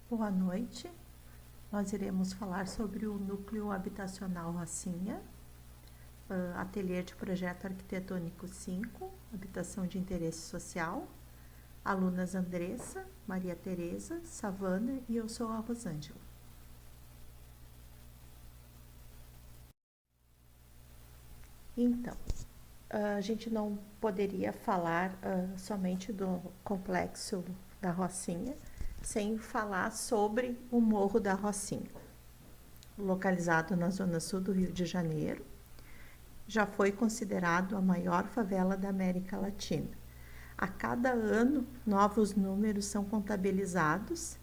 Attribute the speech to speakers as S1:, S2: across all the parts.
S1: Boa noite. Nós iremos falar sobre o Núcleo Habitacional Rocinha, Ateliê de Projeto Arquitetônico 5, Habitação de Interesse Social. Alunas Andressa, Maria Tereza, Savana e eu sou a Rosângela. Então, a gente não poderia falar somente do Complexo da Rocinha sem falar sobre o Morro da Rocinha, localizado na zona sul do Rio de Janeiro. Já foi considerado a maior favela da América Latina. A cada ano, novos números são contabilizados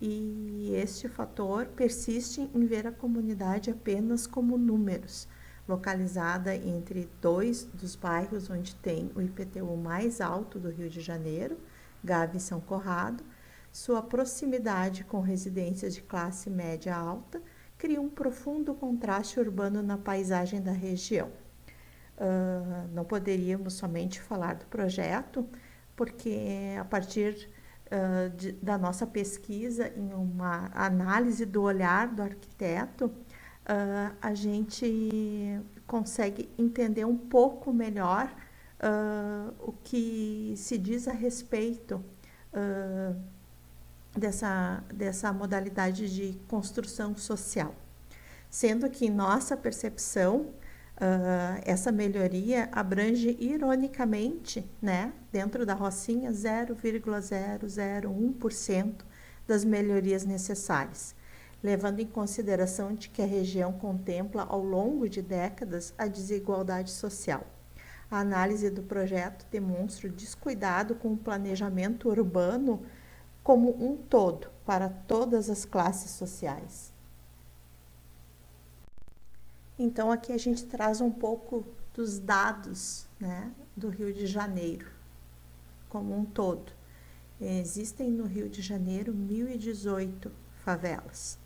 S1: e este fator persiste em ver a comunidade apenas como números, localizada entre dois dos bairros onde tem o IPTU mais alto do Rio de Janeiro, Gávea e São Conrado. Sua proximidade com residências de classe média alta cria um profundo contraste urbano na paisagem da região. Não poderíamos somente falar do projeto, porque a partir da nossa pesquisa, em uma análise do olhar do arquiteto, a gente consegue entender um pouco melhor o que se diz a respeito dessa modalidade de construção social. Sendo que, em nossa percepção, essa melhoria abrange ironicamente, né, dentro da Rocinha, 0,001% das melhorias necessárias, levando em consideração de que a região contempla ao longo de décadas a desigualdade social. A análise do projeto demonstra o descuidado com o planejamento urbano como um todo, para todas as classes sociais. Então, aqui a gente traz um pouco dos dados, né, do Rio de Janeiro, como um todo. Existem no Rio de Janeiro 1.018 favelas.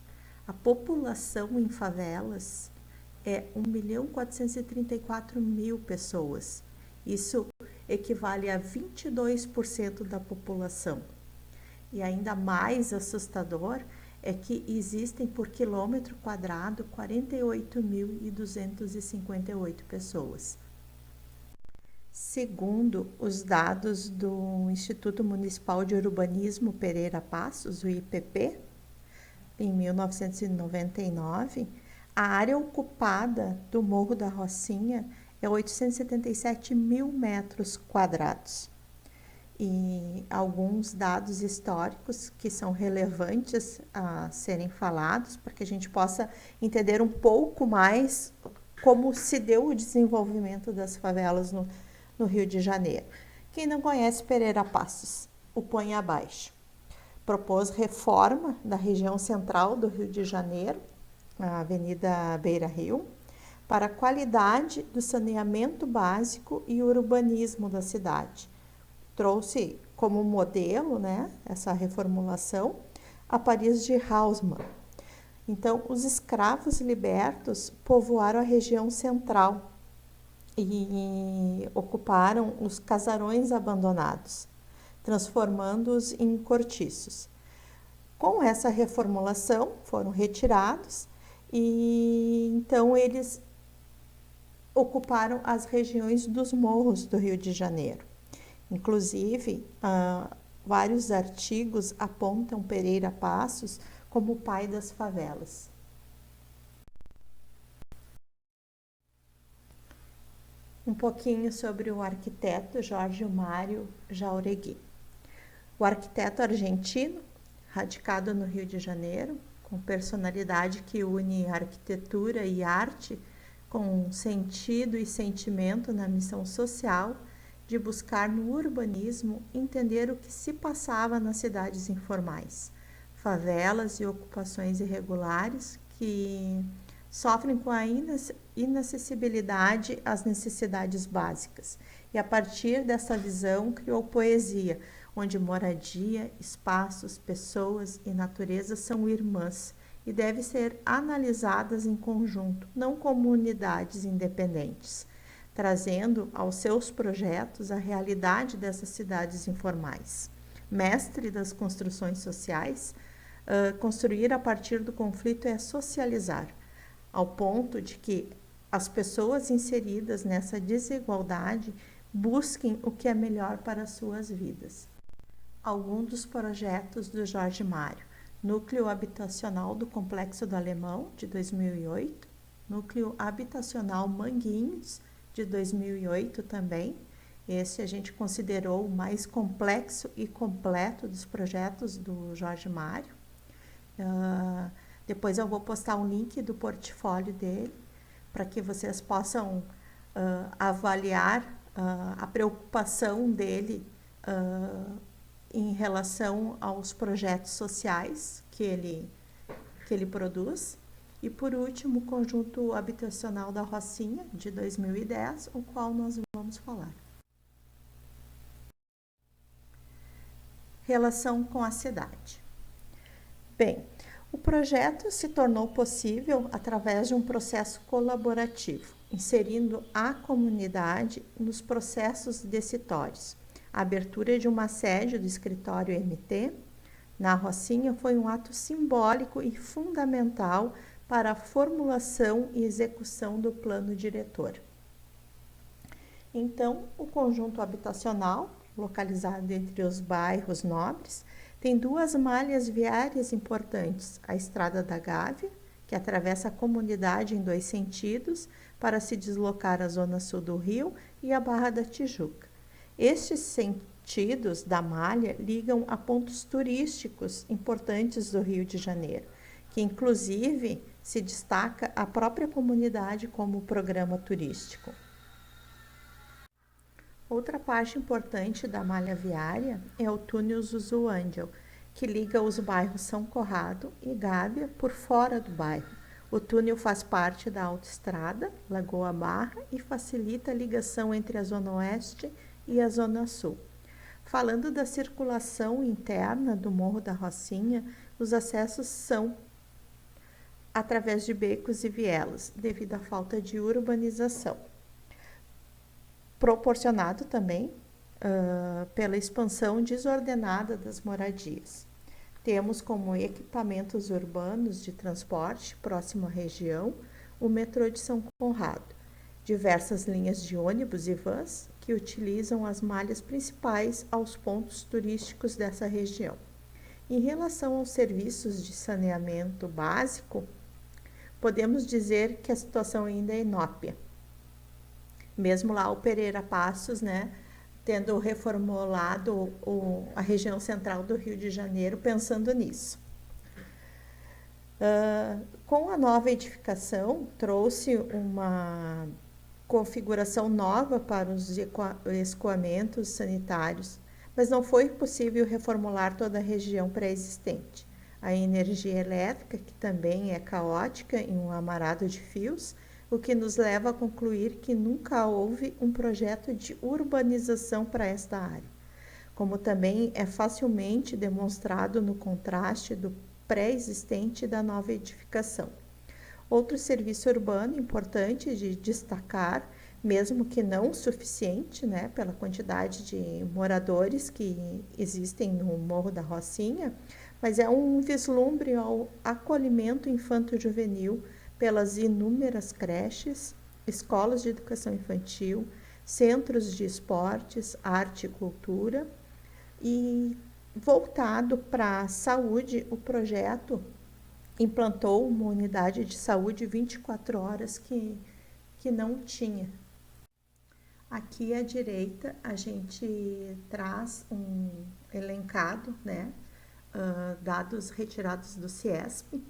S1: A população em favelas é 1.434.000 pessoas. Isso equivale a 22% da população. E ainda mais assustador é que existem por quilômetro quadrado 48.258 pessoas. Segundo os dados do Instituto Municipal de Urbanismo Pereira Passos, o IPP, em 1999, a área ocupada do Morro da Rocinha é 877.000 metros quadrados. E alguns dados históricos que são relevantes a serem falados, para que a gente possa entender um pouco mais como se deu o desenvolvimento das favelas no Rio de Janeiro. Quem não conhece Pereira Passos, o põe abaixo. Propôs reforma da região central do Rio de Janeiro, a Avenida Beira Rio, para a qualidade do saneamento básico e urbanismo da cidade. Trouxe como modelo, né, essa reformulação, a Paris de Haussmann. Então, os escravos libertos povoaram a região central e ocuparam os casarões abandonados, transformando-os em cortiços. Com essa reformulação, foram retirados e então eles ocuparam as regiões dos morros do Rio de Janeiro. Inclusive, vários artigos apontam Pereira Passos como o pai das favelas. Um pouquinho sobre o arquiteto Jorge Mário Jauregui. O arquiteto argentino, radicado no Rio de Janeiro, com personalidade que une arquitetura e arte, com sentido e sentimento na missão social, de buscar no urbanismo entender o que se passava nas cidades informais, favelas e ocupações irregulares que sofrem com a inacessibilidade às necessidades básicas. E a partir dessa visão criou poesia, onde moradia, espaços, pessoas e natureza são irmãs e devem ser analisadas em conjunto, não como unidades independentes, trazendo aos seus projetos a realidade dessas cidades informais. Mestre das construções sociais, construir a partir do conflito é socializar, ao ponto de que as pessoas inseridas nessa desigualdade busquem o que é melhor para as suas vidas. Alguns dos projetos do Jorge Mário: Núcleo Habitacional do Complexo do Alemão, de 2008, Núcleo Habitacional Manguinhos, de 2008 também. Esse a gente considerou o mais complexo e completo dos projetos do Jorge Mário. Depois eu vou postar um link do portfólio dele, para que vocês possam avaliar a preocupação dele em relação aos projetos sociais que ele produz. E por último, o Conjunto Habitacional da Rocinha, de 2010, o qual nós vamos falar. Relação com a cidade. Bem, o projeto se tornou possível através de um processo colaborativo, inserindo a comunidade nos processos decisórios. A abertura de uma sede do escritório MT na Rocinha foi um ato simbólico e fundamental para a formulação e execução do plano diretor. Então, o conjunto habitacional, localizado entre os bairros nobres, tem duas malhas viárias importantes: a Estrada da Gávea, que atravessa a comunidade em dois sentidos para se deslocar à zona sul do Rio, e a Barra da Tijuca. Estes sentidos da malha ligam a pontos turísticos importantes do Rio de Janeiro, que inclusive se destaca a própria comunidade como programa turístico. Outra parte importante da malha viária é o túnel Zuzuângel, que liga os bairros São Conrado e Gávea por fora do bairro. O túnel faz parte da autoestrada Lagoa Barra e facilita a ligação entre a Zona Oeste e a Zona Sul. Falando da circulação interna do Morro da Rocinha, os acessos são através de becos e vielas, devido à falta de urbanização. Proporcionado também pela expansão desordenada das moradias. Temos como equipamentos urbanos de transporte próximo à região o metrô de São Conrado, diversas linhas de ônibus e vans que utilizam as malhas principais aos pontos turísticos dessa região. Em relação aos serviços de saneamento básico, podemos dizer que a situação ainda é inópia. Mesmo lá o Pereira Passos, tendo reformulado a região central do Rio de Janeiro, pensando nisso. Com a nova edificação, trouxe uma configuração nova para os escoamentos sanitários, mas não foi possível reformular toda a região pré-existente. A energia elétrica, que também é caótica em um amarado de fios, o que nos leva a concluir que nunca houve um projeto de urbanização para esta área, como também é facilmente demonstrado no contraste do pré-existente e da nova edificação. Outro serviço urbano importante de destacar, mesmo que não suficiente, pela quantidade de moradores que existem no Morro da Rocinha, mas é um vislumbre ao acolhimento infanto-juvenil pelas inúmeras creches, escolas de educação infantil, centros de esportes, arte e cultura. E voltado para a saúde, o projeto implantou uma unidade de saúde 24 horas que não tinha. Aqui à direita a gente traz um elencado, dados retirados do CIESP,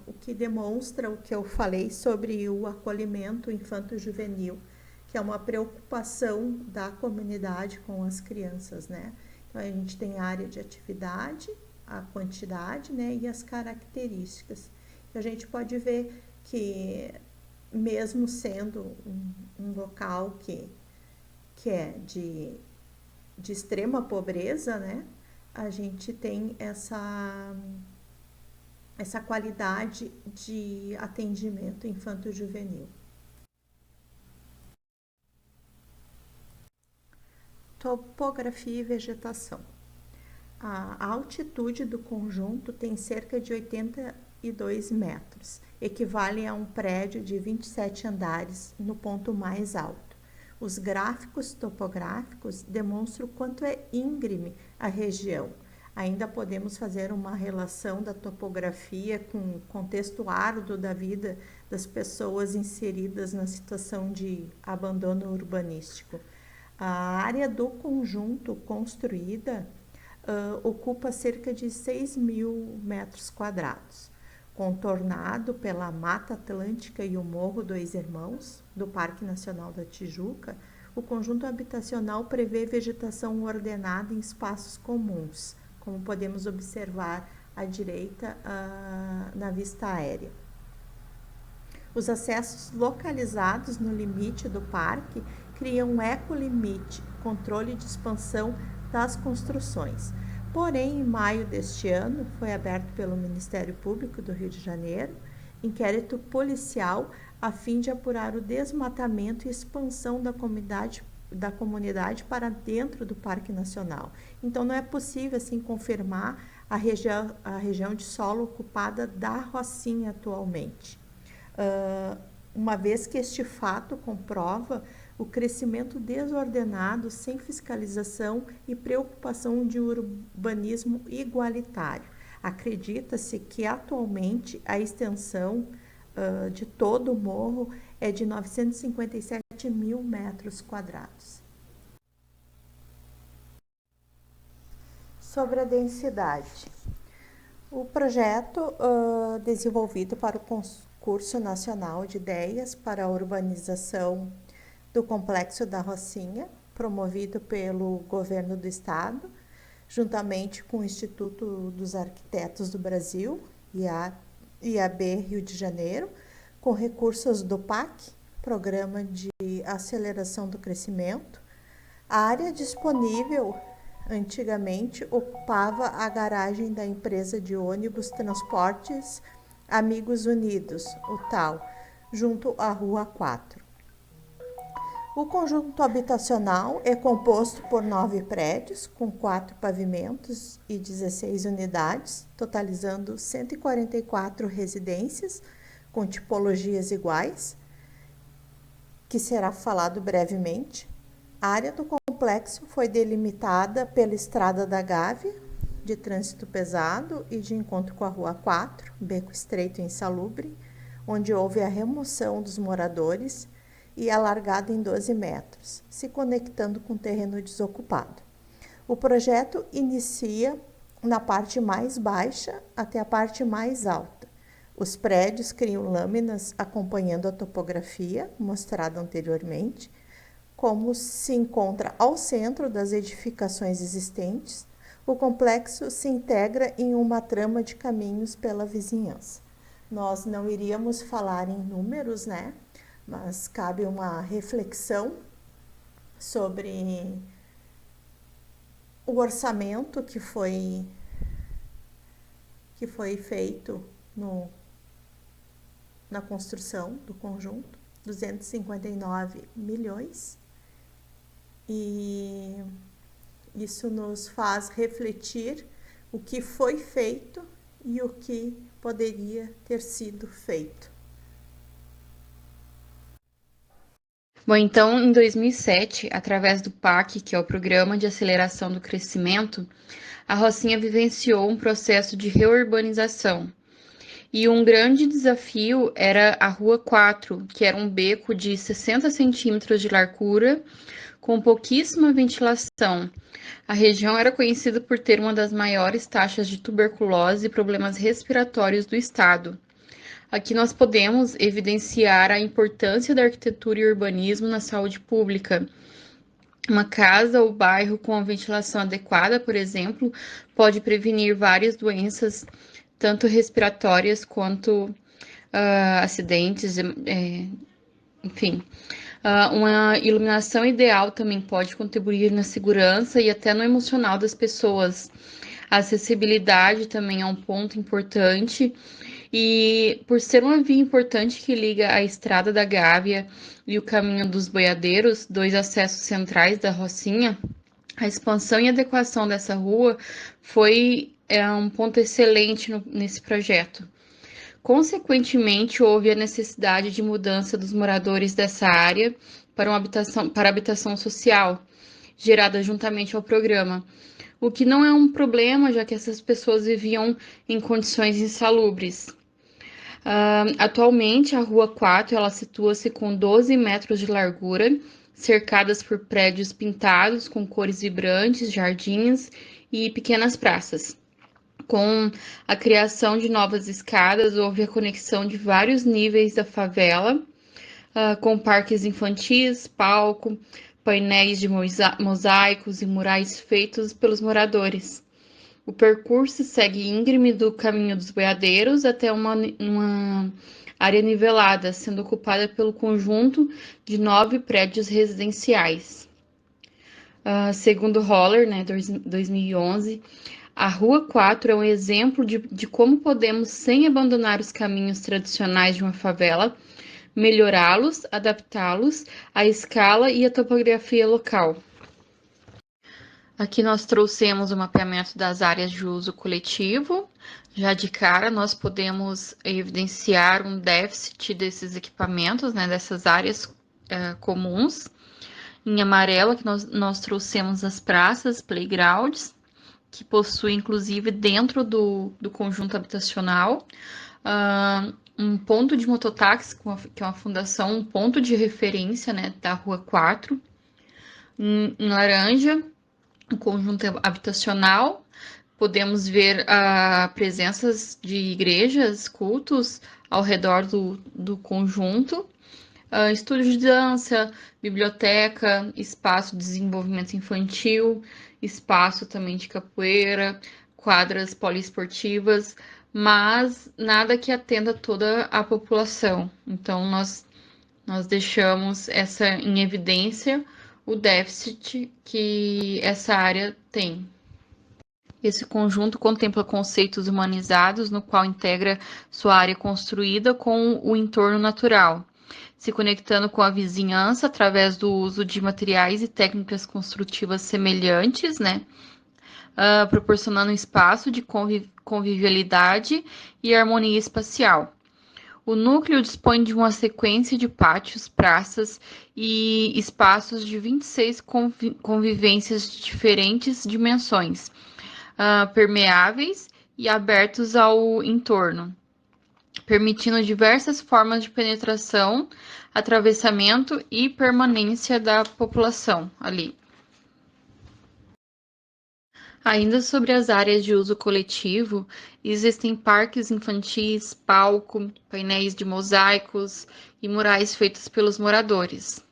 S1: o que demonstra o que eu falei sobre o acolhimento infanto-juvenil, que é uma preocupação da comunidade com as crianças, Então, a gente tem a área de atividade, a quantidade, e as características. Então, a gente pode ver que, mesmo sendo um local que é de extrema pobreza, a gente tem essa qualidade de atendimento infanto-juvenil. Topografia e vegetação. A altitude do conjunto tem cerca de 82 metros, equivale a um prédio de 27 andares no ponto mais alto. Os gráficos topográficos demonstram o quanto é íngreme a região. Ainda podemos fazer uma relação da topografia com o contexto árduo da vida das pessoas inseridas na situação de abandono urbanístico. A área do conjunto construída ocupa cerca de 6.000 metros quadrados, contornado pela Mata Atlântica e o Morro Dois Irmãos, do Parque Nacional da Tijuca. O conjunto habitacional prevê vegetação ordenada em espaços comuns, como podemos observar à direita na vista aérea. Os acessos localizados no limite do parque criam um ecolimite, controle de expansão das construções. Porém, em maio deste ano, foi aberto pelo Ministério Público do Rio de Janeiro inquérito policial a fim de apurar o desmatamento e expansão da comunidade para dentro do Parque Nacional. Então, não é possível assim confirmar a região de solo ocupada da Rocinha atualmente. Uma vez que este fato comprova o crescimento desordenado, sem fiscalização e preocupação de urbanismo igualitário. Acredita-se que atualmente a extensão de todo o morro é de 957.000 metros quadrados. Sobre a densidade. O projeto desenvolvido para o Concurso Nacional de Ideias para a Urbanização do Complexo da Rocinha, promovido pelo Governo do Estado, juntamente com o Instituto dos Arquitetos do Brasil, IAB Rio de Janeiro, com recursos do PAC, Programa de Aceleração do Crescimento. A área disponível antigamente ocupava a garagem da empresa de ônibus Transportes Amigos Unidos, o TAU, junto à Rua 4. O conjunto habitacional é composto por 9 prédios, com 4 pavimentos e 16 unidades, totalizando 144 residências com tipologias iguais, que será falado brevemente. A área do complexo foi delimitada pela Estrada da Gávea, de trânsito pesado e de encontro com a Rua 4, beco estreito e insalubre, onde houve a remoção dos moradores e alargado em 12 metros, se conectando com o terreno desocupado. O projeto inicia na parte mais baixa até a parte mais alta. Os prédios criam lâminas acompanhando a topografia mostrada anteriormente, como se encontra ao centro das edificações existentes. O complexo se integra em uma trama de caminhos pela vizinhança. Nós não iríamos falar em números, né? Mas cabe uma reflexão sobre o orçamento que foi feito na construção do conjunto, 259 milhões, e isso nos faz refletir o que foi feito e o que poderia ter sido feito.
S2: Bom, então, em 2007, através do PAC, que é o Programa de Aceleração do Crescimento, a Rocinha vivenciou um processo de reurbanização. E um grande desafio era a Rua 4, que era um beco de 60 centímetros de largura, com pouquíssima ventilação. A região era conhecida por ter uma das maiores taxas de tuberculose e problemas respiratórios do estado. Aqui nós podemos evidenciar a importância da arquitetura e urbanismo na saúde pública. Uma casa ou bairro com a ventilação adequada, por exemplo, pode prevenir várias doenças, tanto respiratórias quanto acidentes, enfim. Uma iluminação ideal também pode contribuir na segurança e até no emocional das pessoas. A acessibilidade também é um ponto importante. E por ser uma via importante que liga a Estrada da Gávea e o Caminho dos Boiadeiros, 2 acessos centrais da Rocinha, A expansão e adequação dessa rua foi um ponto excelente nesse projeto. Consequentemente, houve a necessidade de mudança dos moradores dessa área para habitação social, gerada juntamente ao programa, o que não é um problema, já que essas pessoas viviam em condições insalubres. Atualmente, a Rua 4 ela situa-se com 12 metros de largura, cercadas por prédios pintados com cores vibrantes, jardins e pequenas praças. Com a criação de novas escadas, houve a conexão de vários níveis da favela, com parques infantis, palco, painéis de mosaicos e murais feitos pelos moradores. O percurso segue íngreme do Caminho dos Boiadeiros até uma área nivelada, sendo ocupada pelo conjunto de 9 prédios residenciais. Segundo Holler, né, 2011, a Rua 4 é um exemplo de como podemos, sem abandonar os caminhos tradicionais de uma favela, melhorá-los, adaptá-los à escala e à topografia local. Aqui nós trouxemos o mapeamento das áreas de uso coletivo. Já de cara, nós podemos evidenciar um déficit desses equipamentos, né, dessas áreas comuns. Em amarelo, aqui nós trouxemos as praças, playgrounds, que possui, inclusive, dentro do conjunto habitacional, um ponto de mototáxi, que é uma fundação, um ponto de referência, né, da Rua 4. Em laranja, o conjunto habitacional, podemos ver presenças de igrejas, cultos ao redor do conjunto, estúdio de dança, biblioteca, espaço de desenvolvimento infantil, espaço também de capoeira, quadras poliesportivas, mas nada que atenda toda a população. Então, nós deixamos essa em evidência o déficit que essa área tem. Esse conjunto contempla conceitos humanizados, no qual integra sua área construída com o entorno natural, se conectando com a vizinhança através do uso de materiais e técnicas construtivas semelhantes, né? Proporcionando um espaço de convivialidade e harmonia espacial. O núcleo dispõe de uma sequência de pátios, praças e espaços de 26 convivências de diferentes dimensões, permeáveis e abertos ao entorno, permitindo diversas formas de penetração, atravessamento e permanência da população ali. Ainda sobre as áreas de uso coletivo, existem parques infantis, palco, painéis de mosaicos e murais feitos pelos moradores.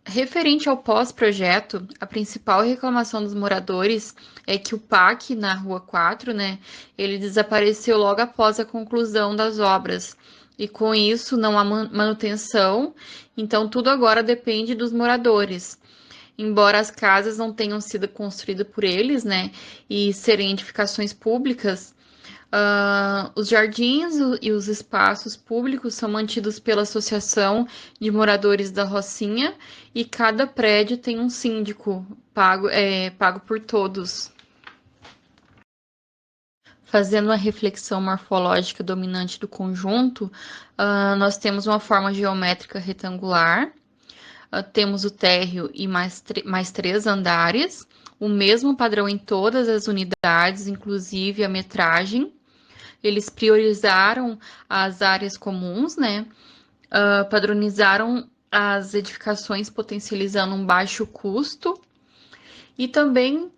S2: Referente ao pós-projeto, a principal reclamação dos moradores é que o PAC na Rua 4, né, ele desapareceu logo após a conclusão das obras. E com isso não há manutenção, então tudo agora depende dos moradores. Embora as casas não tenham sido construídas por eles, né, e serem edificações públicas, os jardins e os espaços públicos são mantidos pela Associação de Moradores da Rocinha e cada prédio tem um síndico pago por todos. Fazendo uma reflexão morfológica dominante do conjunto, nós temos uma forma geométrica retangular, temos o térreo e mais 3 andares, o mesmo padrão em todas as unidades, inclusive a metragem. Eles priorizaram as áreas comuns, né? Padronizaram as edificações, potencializando um baixo custo e também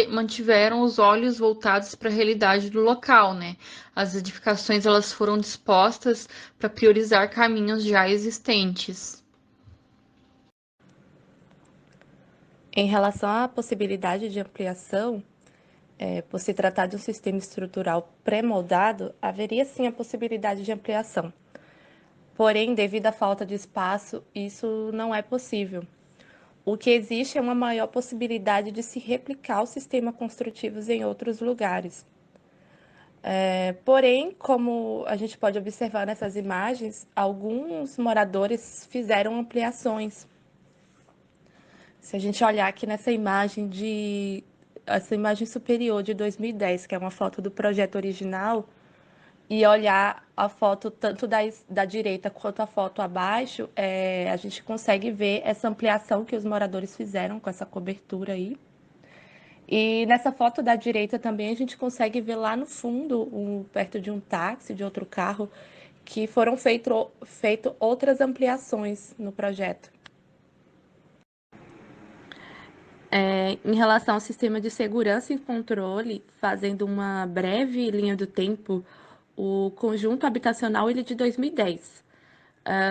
S2: mantiveram os olhos voltados para a realidade do local, né? As edificações elas foram dispostas para priorizar caminhos já existentes.
S3: Em relação à possibilidade de ampliação, por se tratar de um sistema estrutural pré-moldado, haveria sim a possibilidade de ampliação. Porém, devido à falta de espaço, isso não é possível. O que existe é uma maior possibilidade de se replicar os sistemas construtivos em outros lugares. Porém, como a gente pode observar nessas imagens, alguns moradores fizeram ampliações. Se a gente olhar aqui essa imagem superior de 2010, que é uma foto do projeto original, e olhar a foto tanto da direita quanto a foto abaixo, a gente consegue ver essa ampliação que os moradores fizeram com essa cobertura aí. E nessa foto da direita também a gente consegue ver lá no fundo, perto de um táxi, de outro carro, que foram feito outras ampliações no projeto. Em relação ao sistema de segurança e controle, fazendo uma breve linha do tempo, o conjunto habitacional ele é de 2010.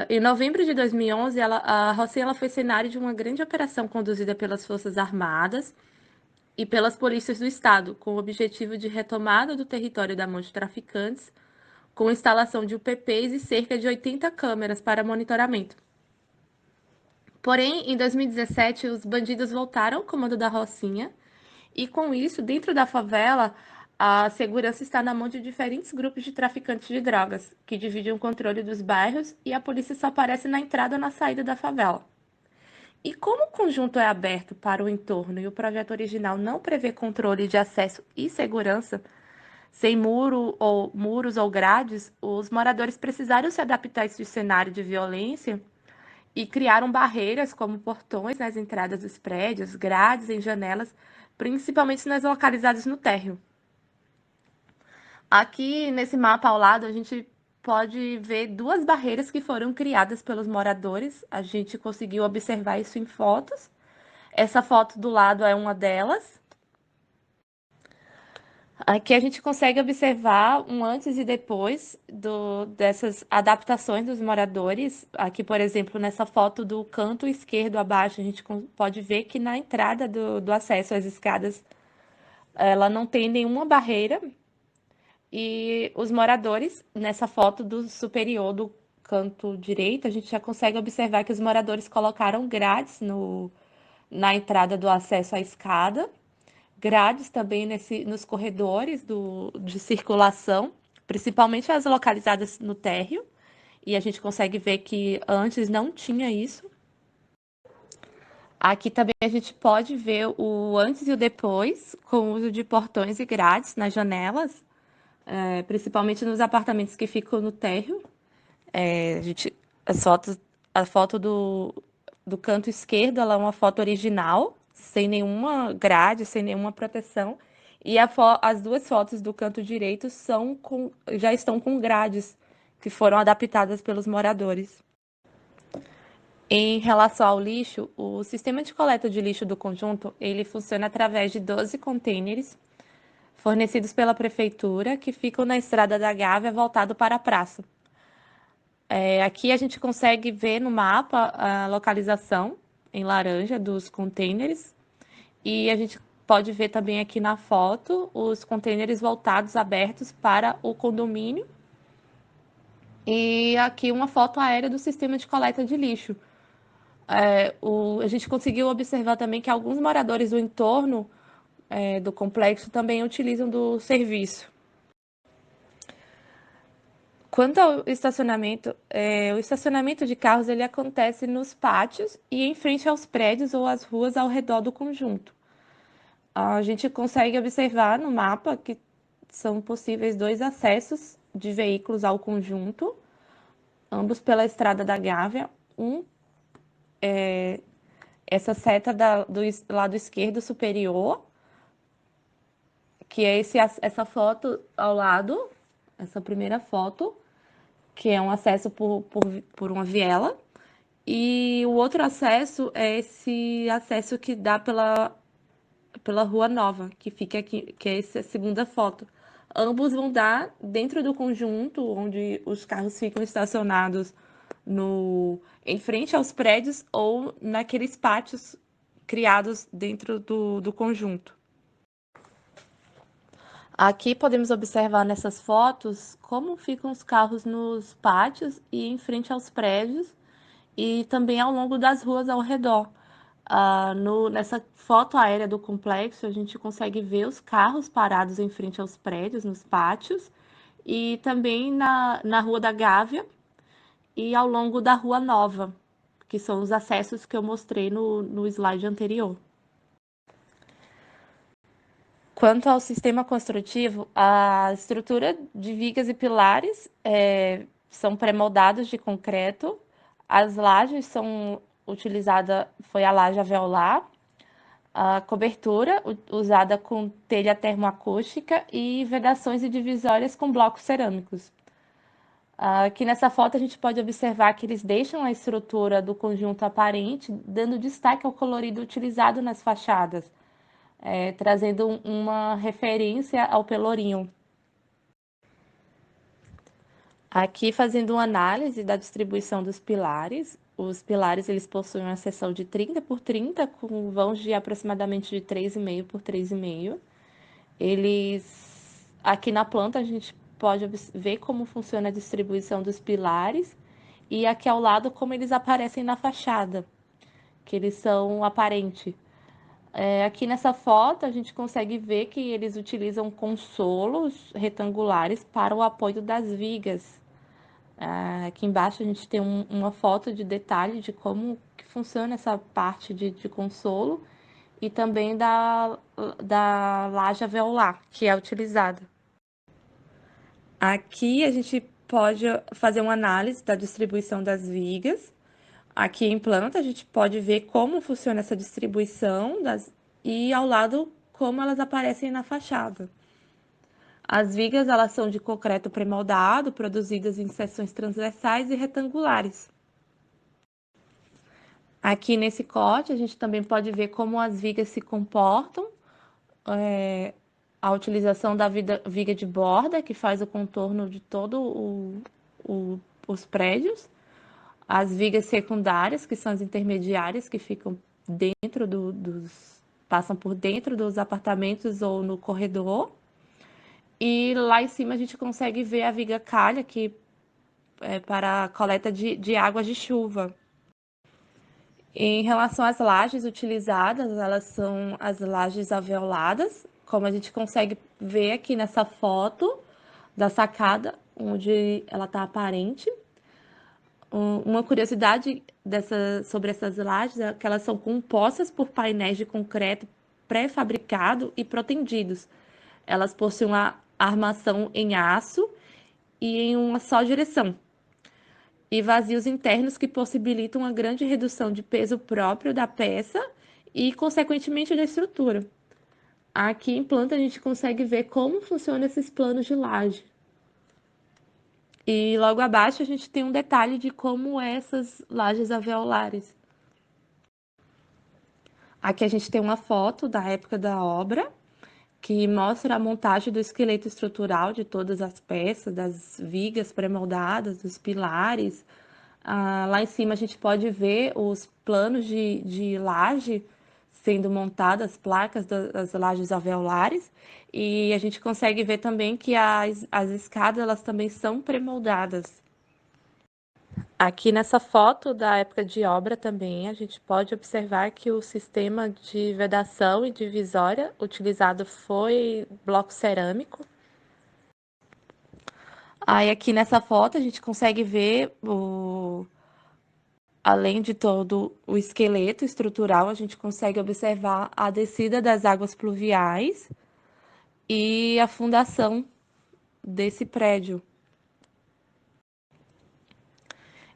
S3: Em novembro de 2011, a Rocinha ela foi cenário de uma grande operação conduzida pelas Forças Armadas e pelas polícias do Estado, com o objetivo de retomada do território da mão de traficantes, com instalação de UPPs e cerca de 80 câmeras para monitoramento. Porém, em 2017, os bandidos voltaram ao comando da Rocinha e, com isso, dentro da favela, a segurança está na mão de diferentes grupos de traficantes de drogas, que dividem o controle dos bairros e a polícia só aparece na entrada ou na saída da favela. E como o conjunto é aberto para o entorno e o projeto original não prevê controle de acesso e segurança, sem muros ou grades, os moradores precisaram se adaptar a esse cenário de violência e criaram barreiras como portões nas entradas dos prédios, grades em janelas, principalmente nas localizadas no térreo. Aqui nesse mapa ao lado a gente pode ver duas barreiras que foram criadas pelos moradores. A gente conseguiu observar isso em fotos. Essa foto do lado é uma delas. Aqui a gente consegue observar um antes e depois dessas adaptações dos moradores. Aqui, por exemplo, nessa foto do canto esquerdo abaixo, a gente pode ver que na entrada do acesso às escadas, ela não tem nenhuma barreira. E os moradores, nessa foto do superior do canto direito, a gente já consegue observar que os moradores colocaram grades na entrada do acesso à escada, grades também nos corredores de circulação, principalmente as localizadas no térreo, e a gente consegue ver que antes não tinha isso. Aqui também a gente pode ver o antes e o depois, com o uso de portões e grades nas janelas, principalmente nos apartamentos que ficam no térreo. A foto do canto esquerdo, ela é uma foto original, sem nenhuma grade, sem nenhuma proteção. E as duas fotos do canto direito já estão com grades, que foram adaptadas pelos moradores. Em relação ao lixo, o sistema de coleta de lixo do conjunto, ele funciona através de 12 containers fornecidos pela prefeitura, que ficam na estrada da Gávea, voltado para a praça. Aqui a gente consegue ver no mapa a localização em laranja dos containers e a gente pode ver também aqui na foto os containers voltados, abertos para o condomínio. E aqui uma foto aérea do sistema de coleta de lixo. A gente conseguiu observar também que alguns moradores do entorno do complexo também utilizam do serviço. Quanto ao estacionamento, o estacionamento de carros ele acontece nos pátios e em frente aos prédios ou às ruas ao redor do conjunto. A gente consegue observar no mapa que são possíveis dois acessos de veículos ao conjunto, ambos pela Estrada da Gávea. Essa seta do lado esquerdo superior, que é essa foto ao lado, essa primeira foto, que é um acesso por uma viela, e o outro acesso é esse acesso que dá pela Rua Nova, que fica aqui, que é essa segunda foto. Ambos vão dar dentro do conjunto, onde os carros ficam estacionados em frente aos prédios ou naqueles pátios criados dentro do conjunto. Aqui podemos observar nessas fotos como ficam os carros nos pátios e em frente aos prédios e também ao longo das ruas ao redor. Nessa foto aérea do complexo, a gente consegue ver os carros parados em frente aos prédios, nos pátios, e também na Rua da Gávea e ao longo da Rua Nova, que são os acessos que eu mostrei no slide anterior. Quanto ao sistema construtivo, a estrutura de vigas e pilares são pré-moldados de concreto, as lajes são utilizadas, foi a laje alveolar, a cobertura usada com telha termoacústica e vedações e divisórias com blocos cerâmicos. Aqui nessa foto a gente pode observar que eles deixam a estrutura do conjunto aparente, dando destaque ao colorido utilizado nas fachadas, trazendo uma referência ao pelourinho. Aqui fazendo uma análise da distribuição dos pilares. Os pilares eles possuem uma seção de 30 por 30, com vãos de aproximadamente de 3,5 por 3,5. Aqui na planta a gente pode ver como funciona a distribuição dos pilares e aqui ao lado como eles aparecem na fachada, que eles são aparentes. Aqui nessa foto a gente consegue ver que eles utilizam consolos retangulares para o apoio das vigas. Aqui embaixo a gente tem uma foto de detalhe de como que funciona essa parte de consolo e também da laje alveolar, que é utilizada. Aqui a gente pode fazer uma análise da distribuição das vigas. Aqui em planta a gente pode ver como funciona essa distribuição e ao lado como elas aparecem na fachada. As vigas elas são de concreto pré-moldado, produzidas em seções transversais e retangulares. Aqui nesse corte a gente também pode ver como as vigas se comportam, a utilização da viga de borda, que faz o contorno de todo os prédios, as vigas secundárias, que são as intermediárias, que ficam dentro passam por dentro dos apartamentos ou no corredor. E lá em cima a gente consegue ver a viga calha, que é para a coleta de águas de chuva. Em relação às lajes utilizadas, elas são as lajes alveoladas, como a gente consegue ver aqui nessa foto da sacada, onde ela está aparente. Uma curiosidade sobre essas lajes é que elas são compostas por painéis de concreto pré-fabricado e protendidos. Elas possuem uma armação em aço e em uma só direção, e vazios internos que possibilitam uma grande redução de peso próprio da peça e, consequentemente, da estrutura. Aqui em planta a gente consegue ver como funcionam esses planos de laje. E logo abaixo a gente tem um detalhe de como essas lajes alveolares. Aqui a gente tem uma foto da época da obra, que mostra a montagem do esqueleto estrutural de todas as peças, das vigas pré-moldadas, dos pilares. Lá em cima a gente pode ver os planos de laje sendo montadas, as placas das lajes alveolares, e a gente consegue ver também que as escadas elas também são pré-moldadas. Aqui nessa foto da época de obra também, a gente pode observar que o sistema de vedação e divisória utilizado foi bloco cerâmico. Aí aqui nessa foto a gente consegue ver, além de todo o esqueleto estrutural, a gente consegue observar a descida das águas pluviais e a fundação desse prédio.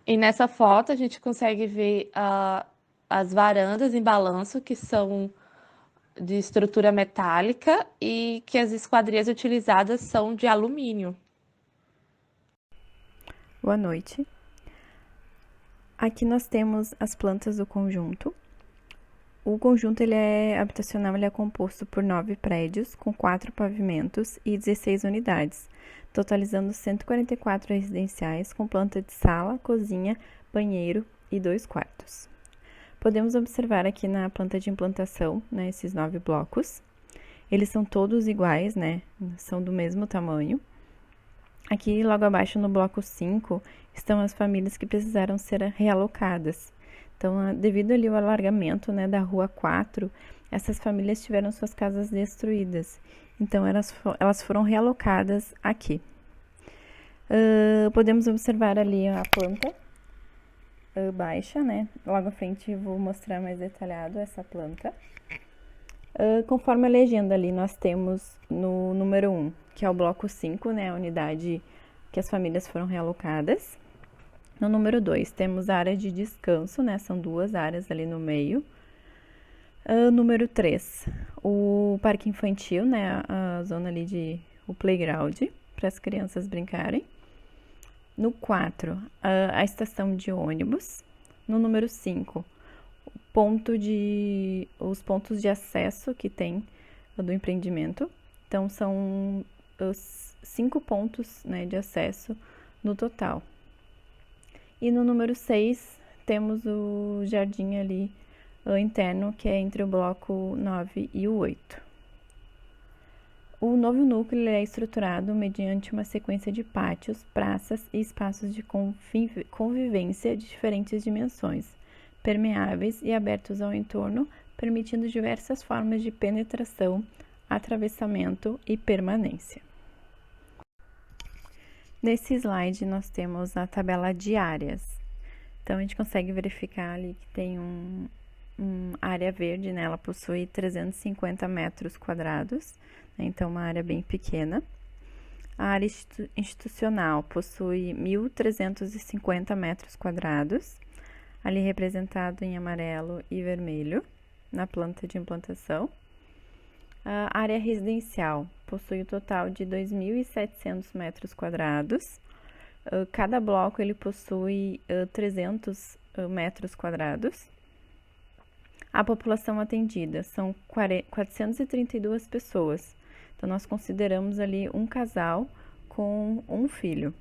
S3: E nessa foto a gente consegue ver as varandas em balanço, que são de estrutura metálica e que as esquadrias utilizadas são de alumínio.
S4: Boa noite. Aqui nós temos as plantas do conjunto. O conjunto habitacional ele é composto por 9 prédios, com 4 pavimentos e 16 unidades, totalizando 144 residenciais, com planta de sala, cozinha, banheiro e 2 quartos. Podemos observar aqui na planta de implantação, né, esses 9 blocos. Eles são todos iguais, né, são do mesmo tamanho. Aqui, logo abaixo, no bloco 5, estão as famílias que precisaram ser realocadas. Então, devido ali ao alargamento, né, da rua 4, essas famílias tiveram suas casas destruídas. Então, elas foram realocadas aqui. Podemos observar ali a planta baixa, né? Logo à frente eu vou mostrar mais detalhado essa planta. Conforme a legenda ali, nós temos no número 1, que é o bloco 5, né? A unidade que as famílias foram realocadas. No número 2, temos a área de descanso, né? São 2 áreas ali no meio. Número 3, o parque infantil, né? A zona ali o playground, para as crianças brincarem. No 4, a estação de ônibus. No número 5, os pontos de acesso que tem do empreendimento. Então, são os 5 pontos, né, de acesso no total. E no número 6, temos o jardim ali interno, que é entre o bloco 9 e o 8. O novo núcleo é estruturado mediante uma sequência de pátios, praças e espaços de convivência de diferentes dimensões, permeáveis e abertos ao entorno, permitindo diversas formas de penetração, atravessamento e permanência. Nesse slide, nós temos a tabela de áreas. Então, a gente consegue verificar ali que tem uma área verde, né? Ela possui 350 metros quadrados, né? Então, uma área bem pequena. A área institucional possui 1.350 metros quadrados, ali representado em amarelo e vermelho, na planta de implantação. A área residencial possui um total de 2.700 metros quadrados. Cada bloco ele possui 300 metros quadrados. A população atendida são 432 pessoas. Então, nós consideramos ali um casal com um filho.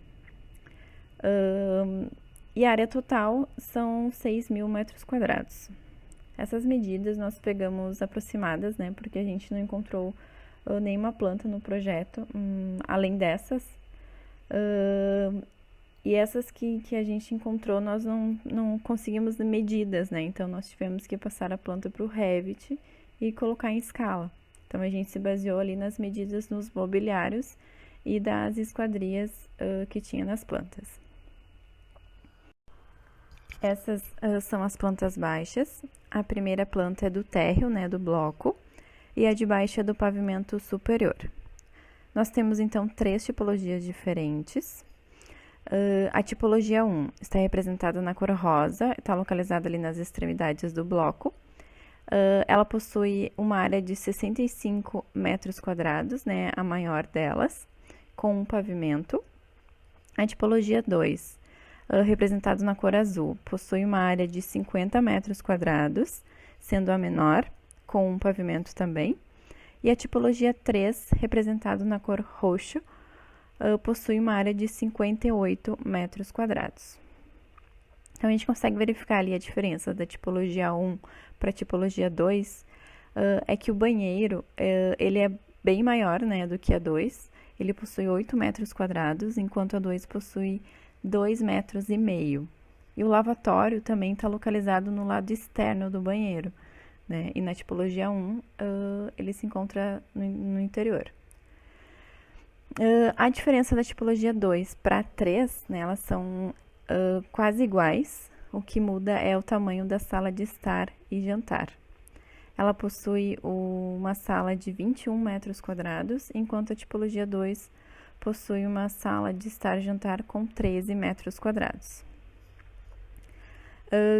S4: E a área total são 6.000 metros quadrados. Essas medidas nós pegamos aproximadas, né? Porque a gente não encontrou nenhuma planta no projeto, além dessas. E essas que a gente encontrou, nós não conseguimos medidas, né? Então, nós tivemos que passar a planta para o Revit e colocar em escala. Então, a gente se baseou ali nas medidas nos mobiliários e das esquadrias que tinha nas plantas. Essas são as plantas baixas. A primeira planta é do térreo, né, do bloco, e a de baixo é do pavimento superior. Nós temos, então, 3 tipologias diferentes. A tipologia 1 está representada na cor rosa, está localizada ali nas extremidades do bloco. Ela possui uma área de 65 metros quadrados, né, a maior delas, com um pavimento. A tipologia 2, representada na cor azul, possui uma área de 50 metros quadrados, sendo a menor, com um pavimento também. E a tipologia 3, representada na cor roxo, possui uma área de 58 metros quadrados. Então, a gente consegue verificar ali a diferença da tipologia 1 para a tipologia 2, é que o banheiro, ele é bem maior, né, do que a 2, ele possui 8 metros quadrados, enquanto a 2 possui 2,5 metros. E o lavatório também está localizado no lado externo do banheiro, né, e na tipologia 1, ele se encontra no interior. A diferença da tipologia 2 para 3, né, elas são quase iguais, o que muda é o tamanho da sala de estar e jantar. Ela possui uma sala de 21 metros quadrados, enquanto a tipologia 2 possui uma sala de estar e jantar com 13 metros quadrados.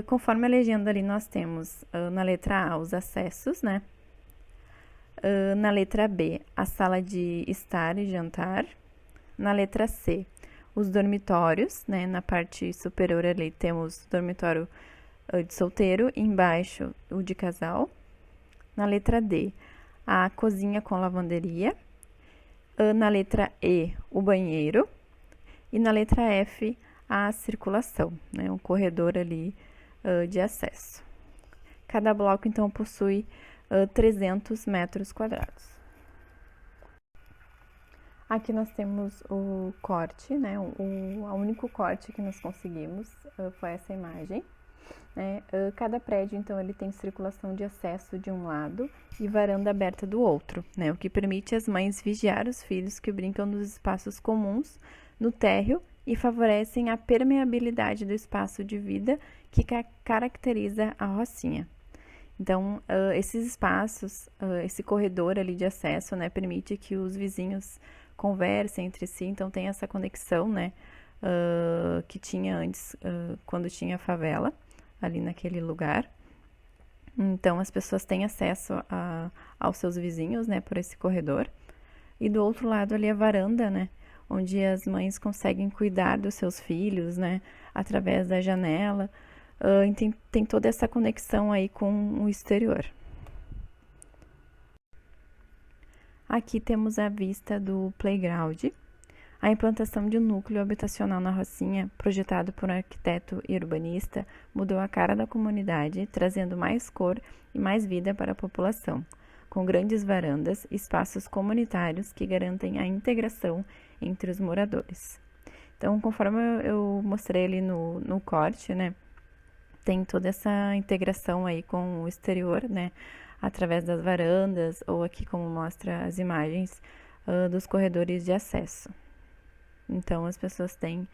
S4: Conforme a legenda ali, nós temos na letra A os acessos, né? Na letra B, a sala de estar e jantar. Na letra C, os dormitórios, né? Na parte superior ali temos o dormitório de solteiro, e embaixo o de casal. Na letra D, a cozinha com lavanderia. Na letra E, o banheiro. E na letra F, a circulação, né? Um corredor ali de acesso. Cada bloco, então, possui 300 metros quadrados. Aqui nós temos o corte, né? O único corte que nós conseguimos foi essa imagem, né? Cada prédio, então, ele tem circulação de acesso de um lado e varanda aberta do outro, né? O que permite às mães vigiar os filhos que brincam nos espaços comuns, no térreo e favorecem a permeabilidade do espaço de vida que caracteriza a Rocinha. Então, esses espaços, esse corredor ali de acesso, né, permite que os vizinhos conversem entre si, então tem essa conexão, né, que tinha antes, quando tinha favela, ali naquele lugar. Então, as pessoas têm acesso aos seus vizinhos, né, por esse corredor. E do outro lado ali a varanda, né, onde as mães conseguem cuidar dos seus filhos, né, através da janela. Tem toda essa conexão aí com o exterior. Aqui temos a vista do playground. A implantação de um núcleo habitacional na Rocinha, projetado por um arquiteto e urbanista, mudou a cara da comunidade, trazendo mais cor e mais vida para a população, com grandes varandas e espaços comunitários que garantem a integração entre os moradores. Então, conforme eu mostrei ali no corte, né, tem toda essa integração aí com o exterior, né, através das varandas, ou aqui como mostra as imagens dos corredores de acesso. Então, as pessoas têm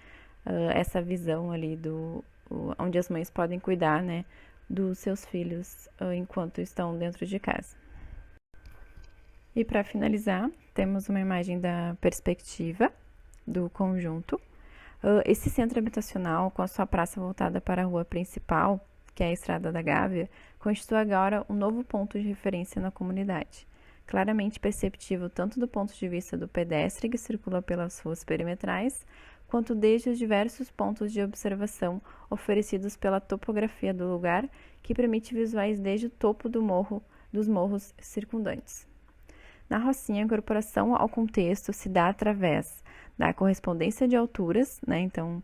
S4: essa visão ali onde as mães podem cuidar, né, dos seus filhos enquanto estão dentro de casa. E para finalizar, temos uma imagem da perspectiva do conjunto. Esse centro habitacional, com a sua praça voltada para a rua principal, que é a Estrada da Gávea, constitui agora um novo ponto de referência na comunidade, claramente perceptível tanto do ponto de vista do pedestre que circula pelas ruas perimetrais, quanto desde os diversos pontos de observação oferecidos pela topografia do lugar, que permite visuais desde o topo dos morros circundantes. Na Rocinha, a incorporação ao contexto se dá através da correspondência de alturas, né? Então,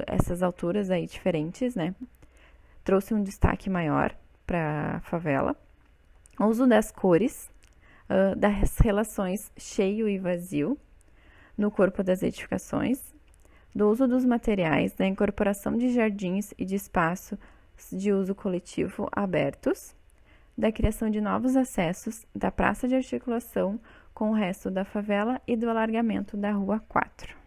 S4: essas alturas aí diferentes, né, trouxe um destaque maior para a favela. O uso das cores, das relações cheio e vazio no corpo das edificações, do uso dos materiais, da incorporação de jardins e de espaços de uso coletivo abertos, da criação de novos acessos, da praça de articulação com o resto da favela e do alargamento da Rua 4.